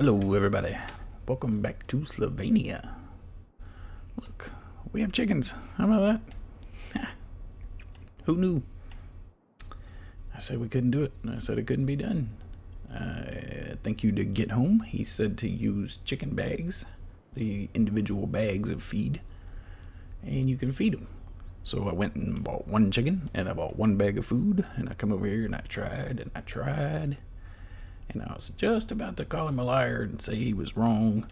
Hello, everybody. Welcome back to Slovenia. Look, we have chickens. How about that? Who knew? I said we couldn't do it. I said it couldn't be done. Thank you to Get Home. He said to use chicken bags, the individual bags of feed, and you can feed them. So I went and bought one chicken, and I bought one bag of food, and I come over here and I tried, and I was just about to call him a liar and say he was wrong.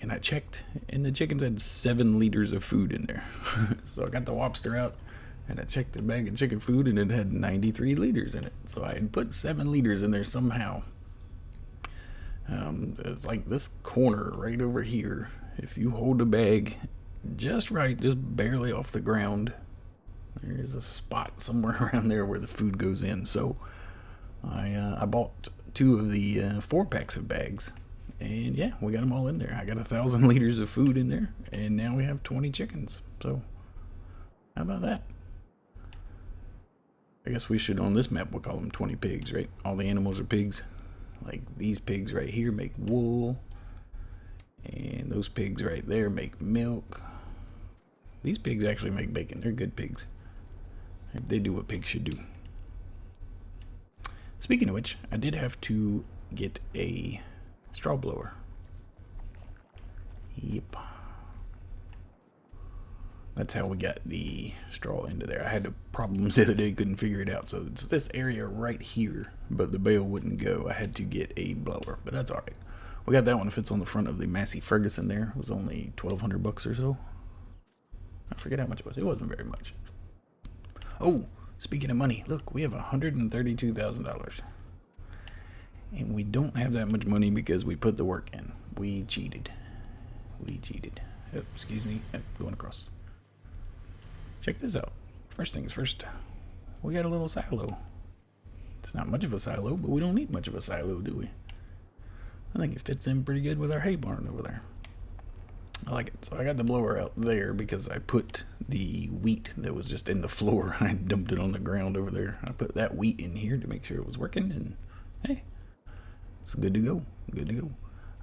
And I checked, and the chickens had 7 liters of food in there. So I got the lobster out, and I checked the bag of chicken food, and it had 93 liters in it. So I had put 7 liters in there somehow. It's like this corner right over here. If you hold the bag just right, just barely off the ground, there's a spot somewhere around there where the food goes in. So I bought 2 of the 4 packs of bags, and yeah, we got them all in there. I got 1,000 liters of food in there, and now we have 20 chickens. So how about that? I guess we should, on this map, we'll call them 20 pigs, right? All the animals are pigs. Like these pigs right here make wool, and those pigs right there make milk. These pigs actually make bacon. They're good pigs. They do what pigs should do. Speaking of which, I did have to get a straw blower. Yep. That's how we got the straw into there. I had problems the other day, couldn't figure it out. So it's this area right here, but the bale wouldn't go. I had to get a blower, but that's alright. We got that one. It fits on the front of the Massey Ferguson there. It was only $1,200 or so. I forget how much it was. It wasn't very much. Oh, speaking of money, look, we have $132,000. And we don't have that much money because we put the work in. We cheated. Oh, excuse me. Oh, going across. Check this out. First things first. We got a little silo. It's not much of a silo, but we don't need much of a silo, do we? I think it fits in pretty good with our hay barn over there. I like it. So I got the blower out there because I put the wheat that was just in the floor. I dumped it on the ground over there. I put that wheat in here to make sure it was working, and hey, it's good to go. Good to go.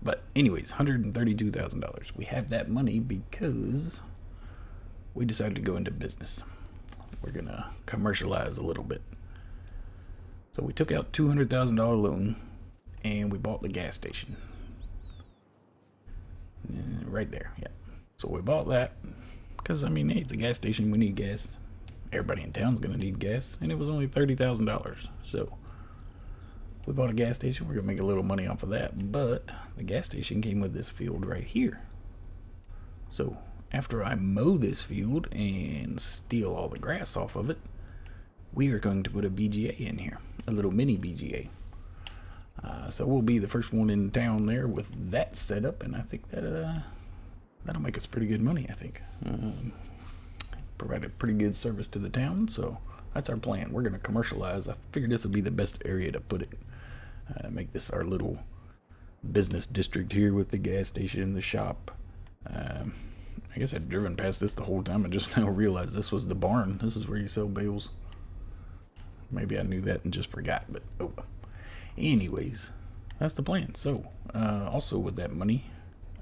But anyways, $132,000. We have that money because we decided to go into business. We're gonna commercialize a little bit. So we took out $200,000 loan, and we bought the gas station. Right there, yeah. So we bought that because, I mean, hey, it's a gas station. We need gas. Everybody in town's gonna need gas, and it was only $30,000. So we bought a gas station. We're gonna make a little money off of that. But the gas station came with this field right here. So after I mow this field and steal all the grass off of it, we are going to put a BGA in here, a little mini BGA. So we'll be the first one in town there with that setup, and I think that that'll make us pretty good money. I think provide a pretty good service to the town. So that's our plan. We're going to commercialize. I figured this would be the best area to put it. Make this our little business district here with the gas station, the shop. I guess I'd driven past this the whole time and just now realized this was the barn. This is where you sell bales. Maybe I knew that and just forgot, but oh well. Anyways, that's the plan. So, also with that money,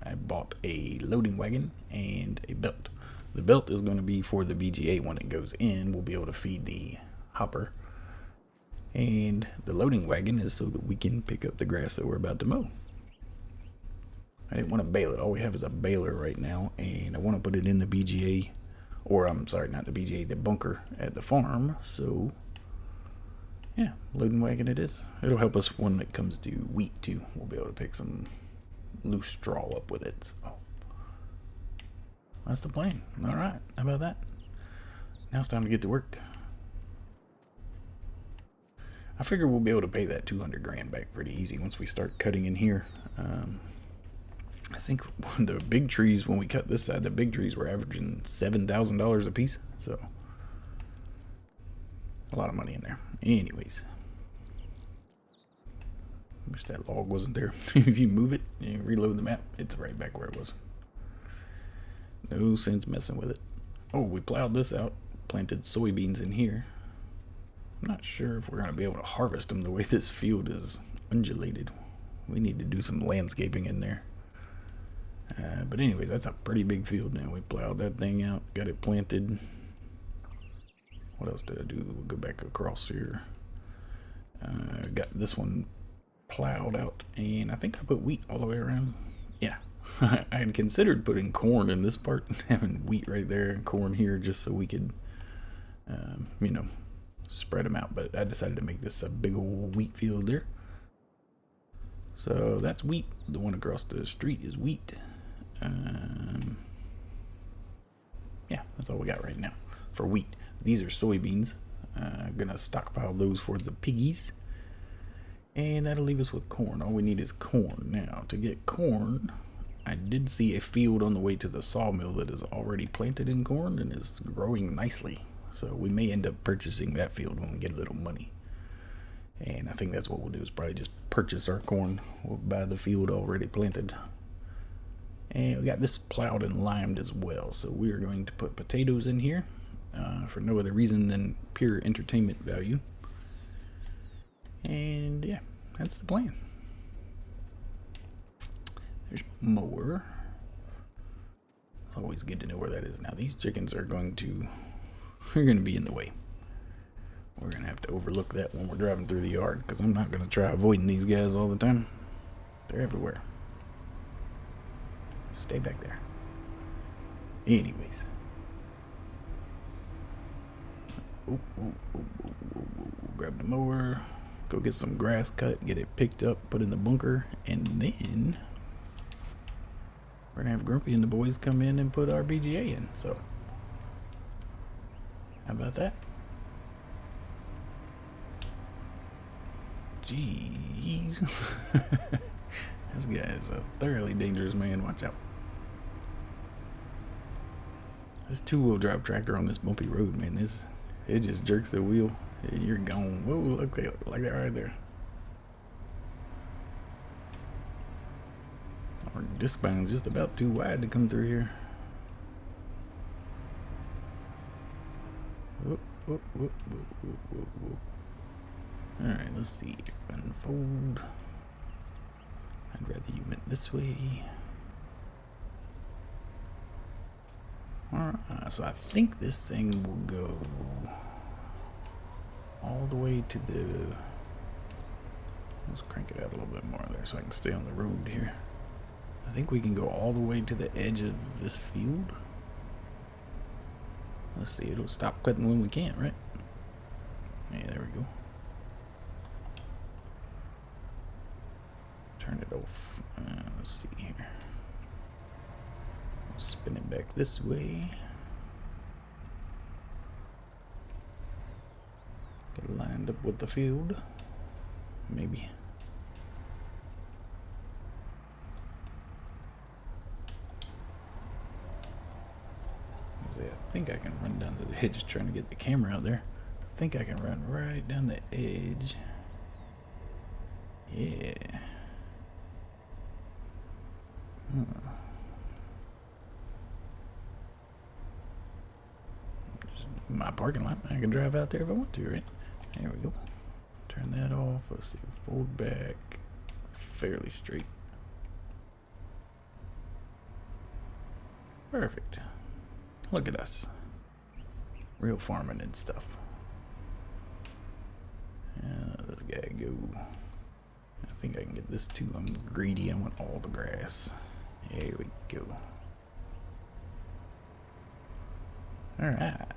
I bought a loading wagon and a belt. The belt is going to be for the VGA when it goes in. We'll be able to feed the hopper. And the loading wagon is so that we can pick up the grass that we're about to mow. I didn't want to bale it. All we have is a baler right now, and I want to put it in the BGA, or I'm sorry, not the BGA, the bunker at the farm. So yeah, loading wagon it is. It'll help us when it comes to wheat too. We'll be able to pick some loose straw up with it. So that's the plan. All right, how about that? Now it's time to get to work. I figure we'll be able to pay that 200 grand back pretty easy once we start cutting in here. I think the big trees, when we cut this side, the big trees were averaging $7,000 a piece. So a lot of money in there. Anyways, wish that log wasn't there. If you move it and you reload the map, it's right back where it was. No sense messing with it. Oh, we plowed this out, planted soybeans in here. I'm not sure if we're going to be able to harvest them the way this field is undulated. We need to do some landscaping in there. But anyways, that's a pretty big field now. We plowed that thing out, got it planted. What else did I do? We'll go back across here. Got this one plowed out, and I think I put wheat all the way around. Yeah. I had considered putting corn in this part and having wheat right there and corn here just so we could, spread them out. But I decided to make this a big old wheat field there. So that's wheat. The one across the street is wheat. Yeah, that's all we got right now for wheat. These are soybeans. Gonna stockpile those for the piggies. And that'll leave us with corn. All we need is corn. Now, to get corn, I did see a field on the way to the sawmill that is already planted in corn and is growing nicely. So we may end up purchasing that field when we get a little money. And I think that's what we'll do, is probably just purchase our corn. We'll buy the field already planted. And we got this plowed and limed as well. So we are going to put potatoes in here for no other reason than pure entertainment value. And yeah, that's the plan. There's more. It's always good to know where that is. Now these chickens are going to be in the way. We're going to have to overlook that when we're driving through the yard, because I'm not going to try avoiding these guys all the time. They're everywhere. Stay back there. Anyways. Grab the mower. Go get some grass cut. Get it picked up. Put in the bunker. And then we're going to have Grumpy and the boys come in and put our BGA in. So how about that? Jeez. This guy is a thoroughly dangerous man. Watch out. This two-wheel drive tractor on this bumpy road, man. It just jerks the wheel. You're gone. Whoa, look like that right there. Our disc spine's just about too wide to come through here. Whoop, whoop, whoop, whoop, whoop, whoop, whoop. Alright, let's see. Unfold. I'd rather you went this way. Alright, so I think this thing will go all the way to the... Let's crank it out a little bit more there so I can stay on the road here. I think we can go all the way to the edge of this field. Let's see, it'll stop cutting when we can't, right? Yeah, there we go. Turn it off. Let's see here. Spin it back this way. Get it lined up with the field. Maybe. I think I can run down the edge trying to get the camera out there. I think I can run right down the edge. Yeah. My parking lot. I can drive out there if I want to, right? There we go. Turn that off. Let's see. Fold back. Fairly straight. Perfect. Look at us. Real farming and stuff. This guy go. I think I can get this too. I'm greedy. I want all the grass. There we go. Alright.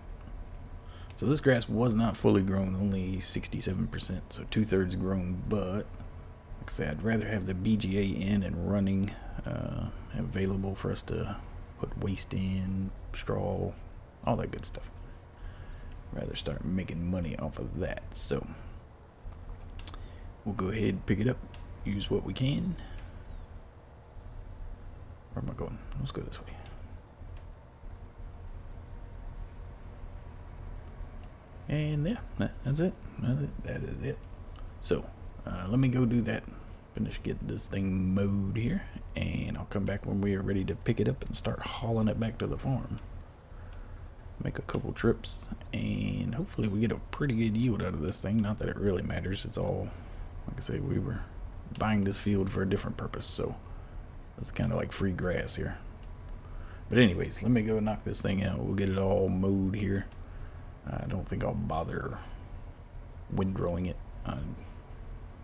So this grass was not fully grown, only 67%, so 2/3 grown, but like I said, I'd rather have the BGA in and running, available for us to put waste in, straw, all that good stuff. Rather start making money off of that. So we'll go ahead and pick it up, use what we can. Where am I going? Let's go this way. And yeah, that's it. That is it. So let me go do that. Get this thing mowed here, and I'll come back when we are ready to pick it up and start hauling it back to the farm. Make a couple trips, and hopefully we get a pretty good yield out of this thing. Not that it really matters. It's all, like I say, we were buying this field for a different purpose, so it's kind of like free grass here. But anyways, let me go knock this thing out. We'll get it all mowed here. I don't think I'll bother windrowing it.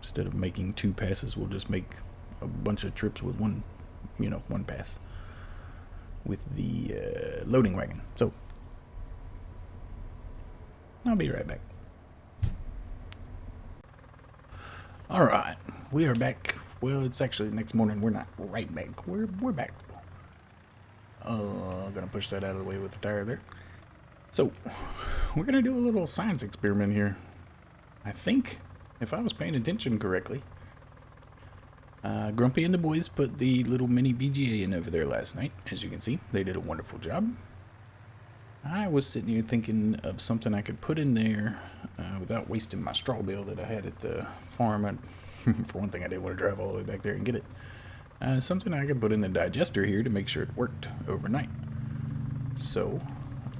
Instead of making 2 passes, we'll just make a bunch of trips with one pass with the loading wagon. So I'll be right back. All right, we are back. Well, it's actually the next morning. We're not right back. We're back. Gonna push that out of the way with the tire there. So we're gonna do a little science experiment here. I think, if I was paying attention correctly, Grumpy and the boys put the little mini BGA in over there last night. As you can see, they did a wonderful job. I was sitting here thinking of something I could put in there without wasting my straw bale that I had at the farm. For one thing, I didn't want to drive all the way back there and get it. Something I could put in the digester here to make sure it worked overnight. So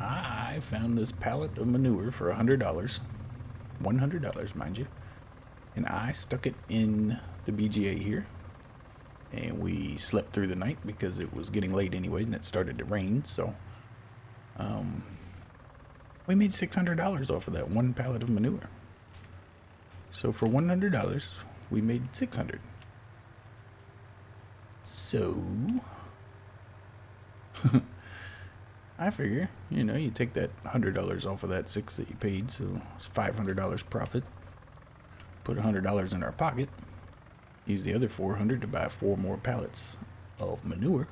I found this pallet of manure for $100. $100, mind you. And I stuck it in the BGA here. And we slept through the night because it was getting late anyway and it started to rain. So we made $600 off of that one pallet of manure. So for $100, we made $600. So I figure, you take that $100 off of that $6 that you paid, so it's $500 profit. Put $100 in our pocket. Use the other $400 to buy 4 more pallets of manure.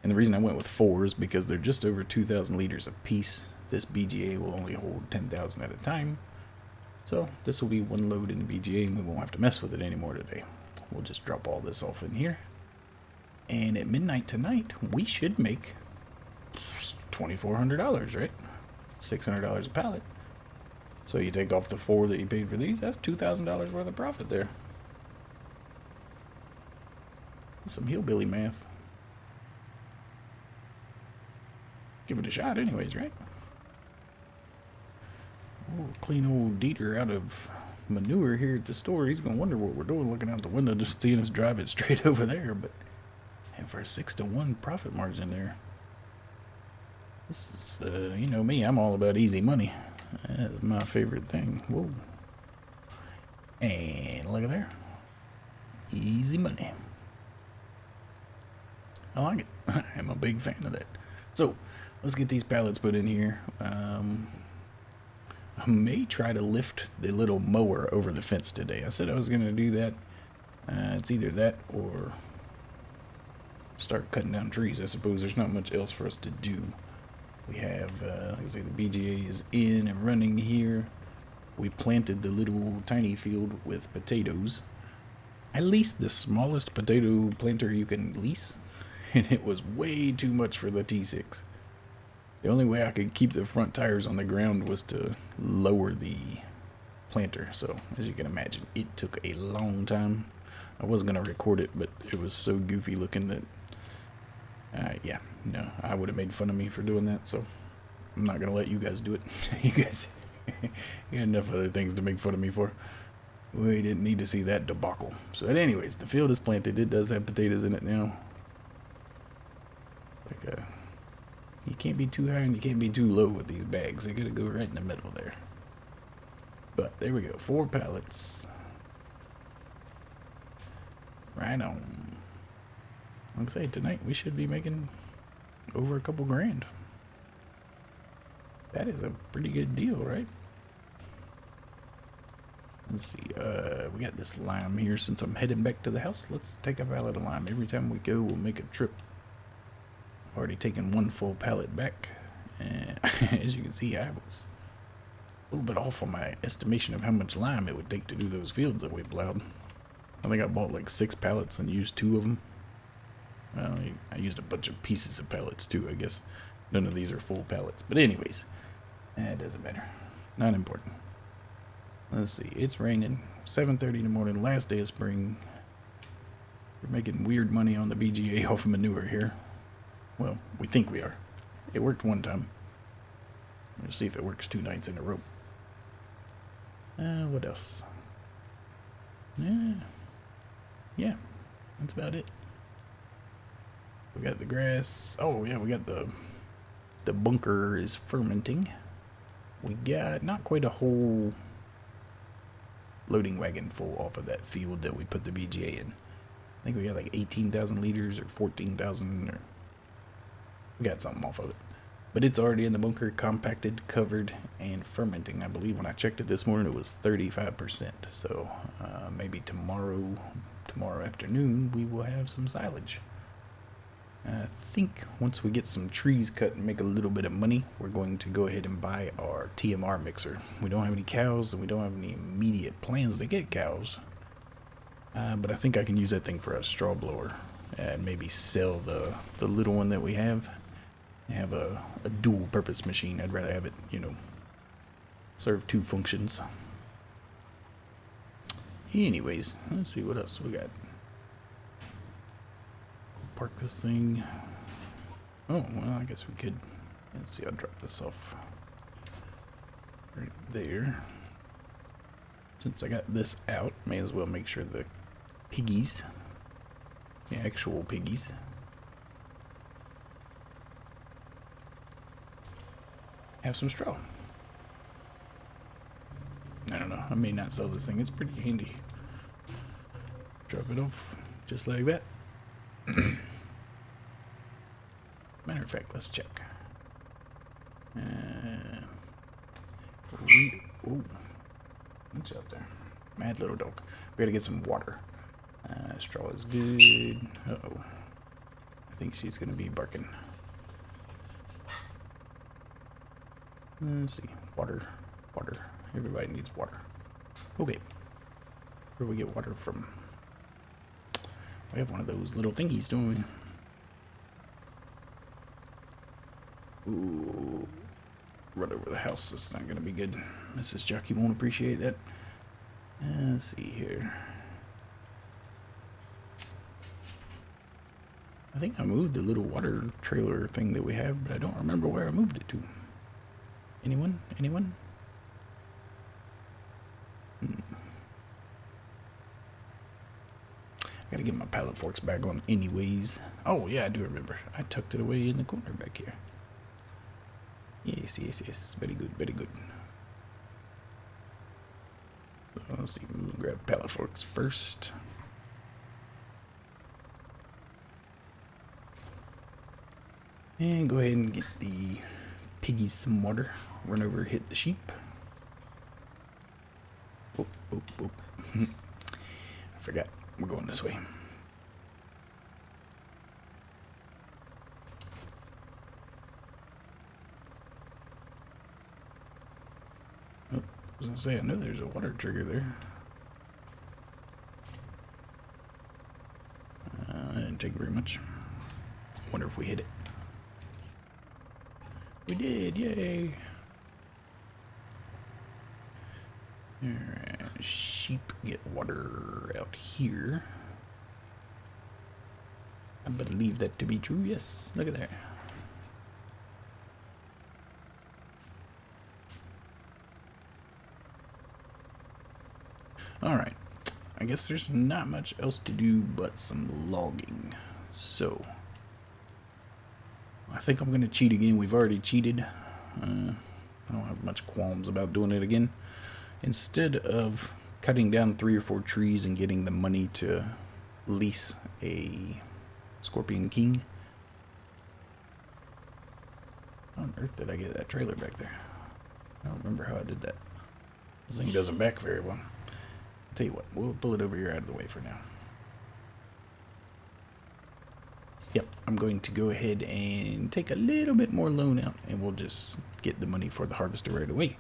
And the reason I went with 4 is because they're just over 2,000 liters a piece. This BGA will only hold 10,000 at a time. So this will be one load in the BGA and we won't have to mess with it anymore today. We'll just drop all this off in here. And at midnight tonight, we should make $2,400, right? $600 a pallet. So you take off the 4 that you paid for these, that's $2,000 worth of profit there. That's some hillbilly math. Give it a shot anyways, right? Oh, clean old Dieter out of manure here at the store. He's going to wonder what we're doing looking out the window, just seeing us drive it straight over there. But and for a 6-to-1 profit margin there. This is, you know me, I'm all about easy money. That's my favorite thing. Whoa. And look at there. Easy money. I like it. I'm a big fan of that. So, let's get these pallets put in here. I may try to lift the little mower over the fence today. I said I was going to do that. It's either that or start cutting down trees. I suppose there's not much else for us to do. We have, like I say, the BGA is in and running here. We planted the little tiny field with potatoes. I leased the smallest potato planter you can lease, and it was way too much for the T6. The only way I could keep the front tires on the ground was to lower the planter. So, as you can imagine, it took a long time. I was going to record it, but it was so goofy looking that, yeah, no, I would have made fun of me for doing that. So, I'm not going to let you guys do it. You guys, you got enough other things to make fun of me for. We didn't need to see that debacle. So, anyways, the field is planted. It does have potatoes in it now. Like you can't be too high and you can't be too low with these bags. They gotta go right in the middle there. But there we go, 4 pallets. Right on. Like I say, tonight we should be making over a couple grand. That is a pretty good deal, right? Let's see, we got this lime here. Since I'm heading back to the house, let's take a pallet of lime. Every time we go, we'll make a trip. I've already taken 1 full pallet back. And as you can see, I was a little bit off on my estimation of how much lime it would take to do those fields that we plowed. I think I bought like 6 pallets and used 2 of them. Well, I used a bunch of pieces of pallets too, I guess. None of these are full pallets. But anyways, it doesn't matter. Not important. Let's see, it's raining. 7:30 in the morning, last day of spring. We're making weird money on the BGA off manure here. Well, we think we are. It worked one time. We'll see if it works 2 nights in a row. What else? Yeah. yeah, that's about it. We got the grass. Oh yeah, we got the bunker is fermenting. We got not quite a whole loading wagon full off of that field that we put the BGA in. I think we got like 18,000 liters or 14,000, or we got something off of it. But it's already in the bunker, compacted, covered, and fermenting. I believe when I checked it this morning, it was 35%. So maybe tomorrow afternoon, we will have some silage. I think once we get some trees cut and make a little bit of money, we're going to go ahead and buy our TMR mixer. We don't have any cows, and we don't have any immediate plans to get cows. But I think I can use that thing for a straw blower and maybe sell the little one that we have. Have a dual purpose machine. I'd rather have it, serve two functions. Anyways, let's see what else we got. Park this thing. Oh, well, I guess we could. Let's see, I'll drop this off right there. Since I got this out, may as well make sure the piggies, the actual piggies, have some straw. I don't know, I may not sell this thing. It's pretty handy. Drop it off just like that. Matter of fact, let's check. Oh, what's out there? Mad little dog. We gotta get some water. Straw is good. Uh-oh. I think she's gonna be barking. Let's see. Water. Everybody needs water. Okay. Where do we get water from? We have one of those little thingies, don't we? Ooh. Run over the house. That's not going to be good. Mrs. Jockey won't appreciate that. Let's see here. I think I moved the little water trailer thing that we have, but I don't remember where I moved it to. Anyone? I gotta get my pallet forks back on anyways. Oh yeah, I do remember. I tucked it away in the corner back here. Yes. Very good. Let's see, we'll grab pallet forks first. And go ahead and get the piggies some water. Run over, hit the sheep. Oh. I forgot. We're going this way. Oh, I was gonna say, I know there's a water trigger there. That didn't take very much. Wonder if we hit it. We did, yay! Alright, sheep get water out here. I believe that to be true, yes. Look at that. Alright, I guess there's not much else to do but some logging. So, I think I'm going to cheat again. We've already cheated. I don't have much qualms about doing it again. Instead of cutting down 3 or 4 trees and getting the money to lease a Scorpion King. How on earth did I get that trailer back there? I don't remember how I did that. This thing doesn't back very well. I'll tell you what, we'll pull it over here out of the way for now. Yep, I'm going to go ahead and take a little bit more loan out, and we'll just get the money for the harvester right away.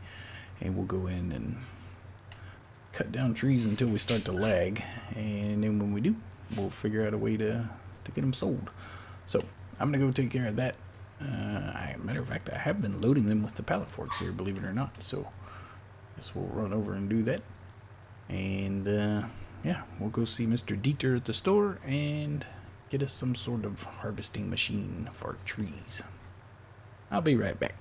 And we'll go in and cut down trees until we start to lag, and then when we do, we'll figure out a way to get them sold. So I'm gonna go take care of that. Matter of fact, I have been loading them with the pallet forks here, believe it or not. So I guess we'll run over and do that, and yeah, we'll go see Mr. Dieter at the store and get us some sort of harvesting machine for trees. I'll be right back.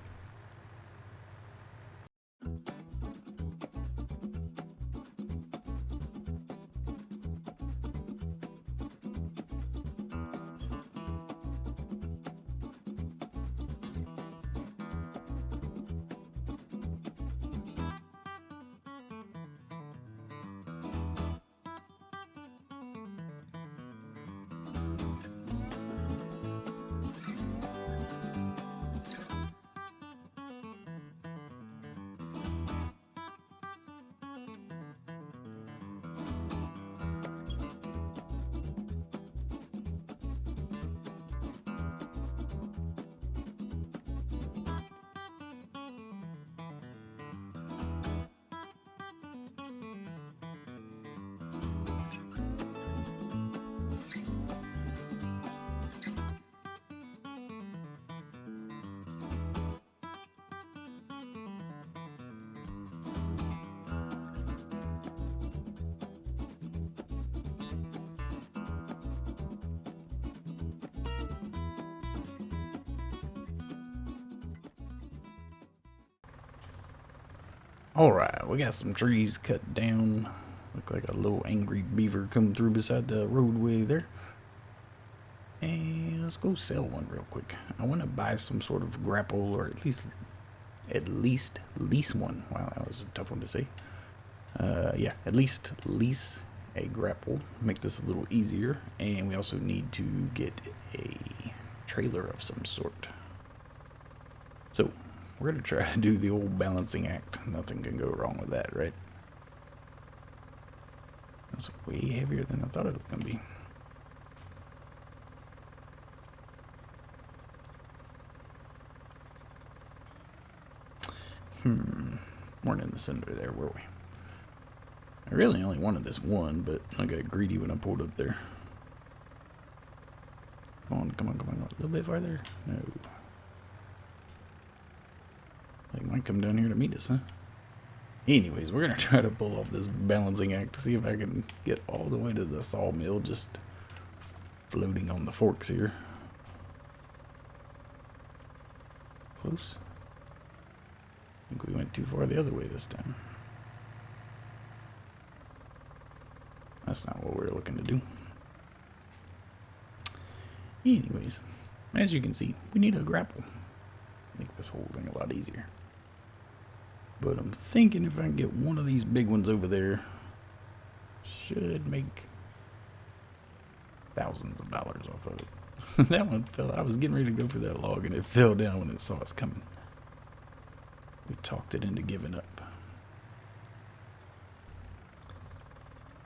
Alright, we got some trees cut down. Look like a little angry beaver coming through beside the roadway there. And let's go sell one real quick. I want to buy some sort of grapple, or at least lease one. Wow, that was a tough one to say. Yeah, at least lease a grapple. Make this a little easier. And we also need to get a trailer of some sort. So, we're going to try to do the old balancing act. Nothing can go wrong with that, right? That's way heavier than I thought it was going to be. Weren't in the center there, were we? I really only wanted this one, but I got greedy when I pulled up there. Come on, come on, come on. A little bit farther. No. They might come down here to meet us, huh? Anyways, we're going to try to pull off this balancing act to see if I can get all the way to the sawmill just floating on the forks here. Close. I think we went too far the other way this time. That's not what we were looking to do. Anyways, as you can see, we need a grapple. Make this whole thing a lot easier. But I'm thinking if I can get one of these big ones over there, should make thousands of dollars off of it. That one fell. I was getting ready to go for that log and it fell down when it saw us coming. We talked it into giving up.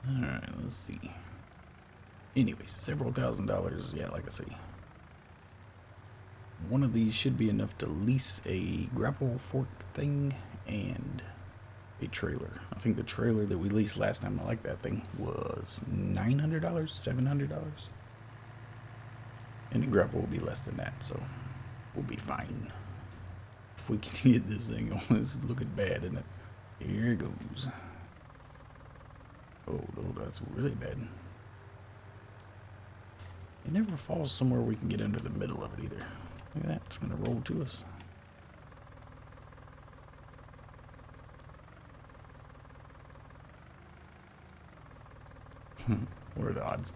Alright, let's see. Anyways, several $1,000s. Yeah, like I say. One of these should be enough to lease a grapple fork thing and a trailer. I think the trailer that we leased last time, I like that thing, was $900, $700. And the grapple will be less than that, so we'll be fine. If we can get this thing on, it's looking bad, isn't it? Here it goes. Oh, no, that's really bad. It never falls somewhere we can get under the middle of it either. Look at that, it's gonna roll to us. What are the odds?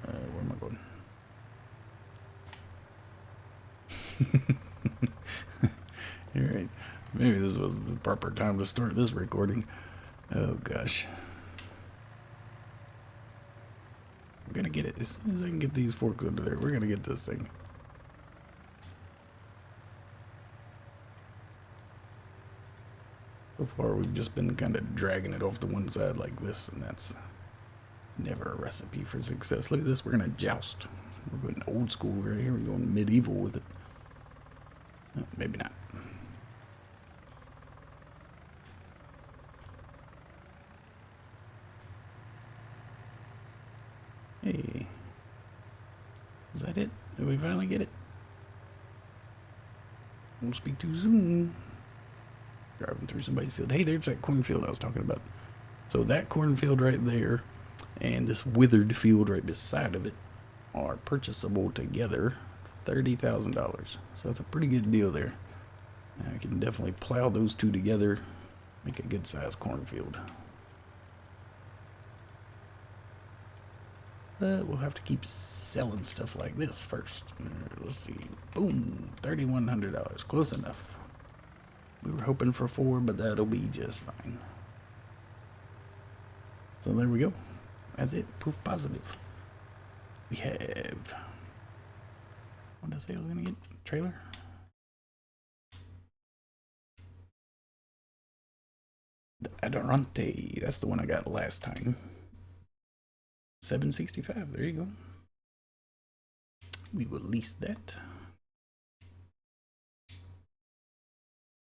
Where am I going? Alright, maybe this was the proper time to start this recording. Oh gosh. I'm gonna get it. As soon as I can get these forks under there, we're gonna get this thing. So far, we've just been kind of dragging it off to one side like this, and that's never a recipe for success. Look at this. We're gonna joust. We're going old school right here. We're going medieval with it. Maybe not. Hey. Is that it? Did we finally get it? Won't speak too soon. Driving through somebody's field. Hey, there's that cornfield I was talking about. So that cornfield right there and this withered field right beside of it are purchasable together. $30,000. So that's a pretty good deal there. I can definitely plow those two together, make a good sized cornfield. But we'll have to keep selling stuff like this first. Let's see. Boom. $3,100. Close enough. We were hoping for 4, but that'll be just fine. So there we go. That's it. Proof positive. We have... What did I say I was going to get? Trailer? The Adorante. That's the one I got last time. $765. There you go. We will lease that.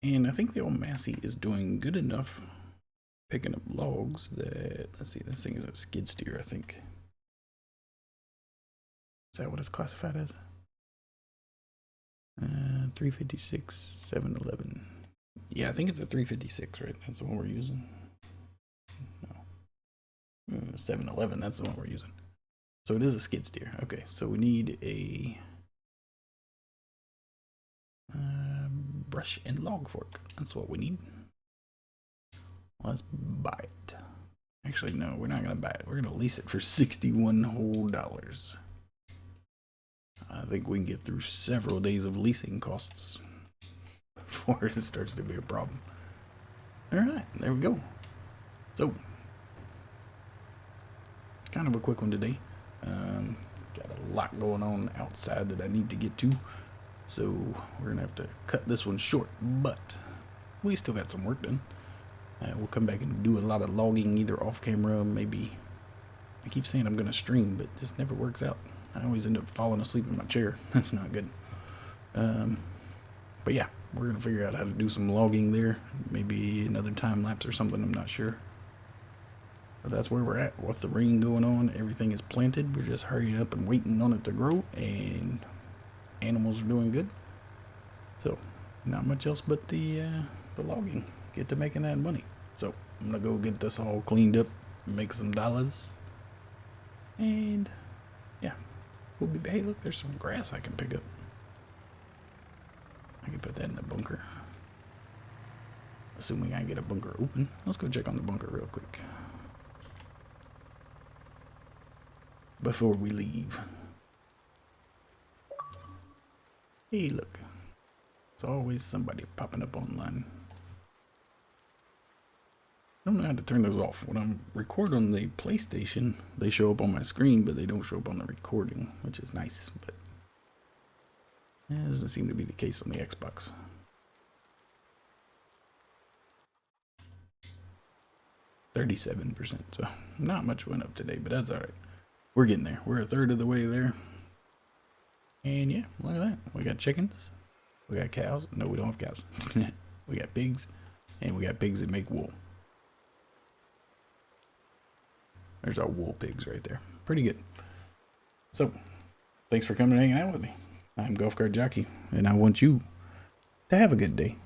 And I think the old Massey is doing good enough picking up logs that, let's see, this thing is a skid steer, I think. Is that what it's classified as? 356, 711. Yeah, I think it's a 356, right? That's the one we're using. No. 711, that's the one we're using. So it is a skid steer. Okay, so we need a brush and log fork. That's what we need. Let's buy it. Actually, no, we're not going to buy it. We're going to lease it for $61 whole. I think we can get through several days of leasing costs before it starts to be a problem. All right, there we go. So, kind of a quick one today. Got a lot going on outside that I need to get to. So, we're going to have to cut this one short. But, we still got some work done. We'll come back and do a lot of logging, either off camera, maybe. I keep saying I'm going to stream, but it just never works out. I always end up falling asleep in my chair. That's not good. But yeah, we're going to figure out how to do some logging there. Maybe another time lapse or something, I'm not sure. But that's where we're at. With the rain going on, everything is planted. We're just hurrying up and waiting on it to grow. And animals are doing good. So, not much else but the logging. Get to making that money. So, I'm going to go get this all cleaned up, make some dollars. And, yeah. We'll be, hey, look, there's some grass I can pick up. I can put that in the bunker. Assuming I get a bunker open. Let's go check on the bunker real quick. Before we leave. Hey, look. There's always somebody popping up online. I don't know how to turn those off. When I'm recording on the PlayStation, they show up on my screen, but they don't show up on the recording, which is nice, but that doesn't seem to be the case on the Xbox. %, so not much went up today, but that's all right. We're getting there. We're a third of the way there. And yeah, look at that. We got chickens. We got cows. No, we don't have cows. We got pigs, and we got pigs that make wool. There's our wool pigs right there. Pretty good. So, thanks for coming and hanging out with me. I'm Golf Cart Jockey, and I want you to have a good day.